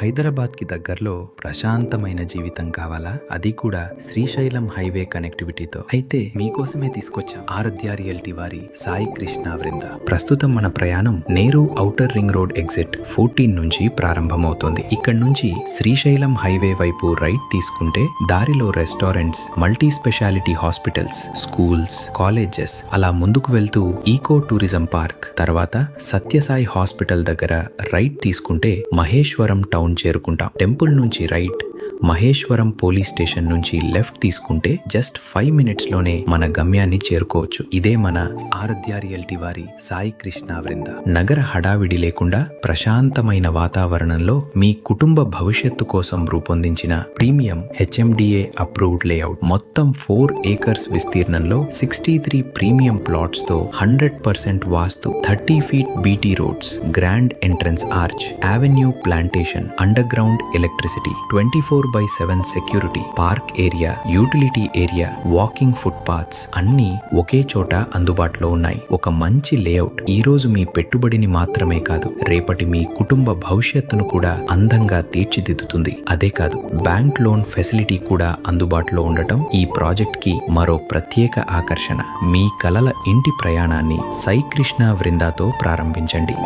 హైదరాబాద్కి దగ్గరలో ప్రశాంతమైన జీవితం కావాలా? అది కూడా శ్రీశైలం హైవే కనెక్టివిటీతో. అయితే మీకోసమే తీసుకొచ్చాం ఆరాధ్య రియల్టీ వారి సాయి కృష్ణ వృంద. ప్రస్తుతం మన ప్రయాణం నేరు ఔటర్ రింగ్ రోడ్ ఎగ్జిట్ 14 నుంచి ప్రారంభమవుతోంది. ఇక్కడ నుంచి శ్రీశైలం హైవే వైపు రైట్ తీసుకుంటే దారిలో restaurants, multi speciality hospitals, schools, colleges అలా ముందుకు వెళ్తూ ఈకో టూరిజం పార్క్, తర్వాత సత్యసాయి హాస్పిటల్ దగ్గర రైట్ తీసుకుంటే మహేశ్వరం టౌన్ చేరుకుంటాం. టెంపుల్ నుంచి రైట్, మహేశ్వరం పోలీస్ స్టేషన్ నుంచి లెఫ్ట్ తీసుకుంటే జస్ట్ 5 minutes లోనే మన గమ్యాన్ని చేరుకోవచ్చు. ఇదే మన ఆరాధ్య రియల్టీ వారి సాయి కృష్ణ వృంద. నగర హడావిడి లేకుండా ప్రశాంతమైన వాతావరణంలో మీ కుటుంబ భవిష్యత్తు కోసం రూపొందించిన ప్రీమియం HMDA అప్రూవ్డ్ లేఅవుట్. మొత్తం 4 acres విస్తీర్ణంలో 63 ప్రీమియం ప్లాట్స్ తో 100% వాస్తు, 30 feet BT roads, grand entrance arch, avenue plantation, under ground electricity, 24/7 security, park area, utility area, walking foot paths అన్నీ ఒకే చోట అందుబాటులో ఉన్నాయి. ఒక మంచి లేఅవుట్ ఈ రోజు మీ పెట్టుబడిని మాత్రమే కాదు, రేపటి మీ కుటుంబ భవిష్యత్తును కూడా అందంగా తీర్చిదిద్దుతుంది. అదే కాదు, బ్యాంక్ లోన్ ఫెసిలిటీ కూడా అందుబాటులో ఉండటం ఈ ప్రాజెక్ట్ కి మరో ప్రత్యేక ఆకర్షణ. మీ కలల ఇంటి ప్రయాణాన్ని సాయి కృష్ణ వృందాతో ప్రారంభించండి.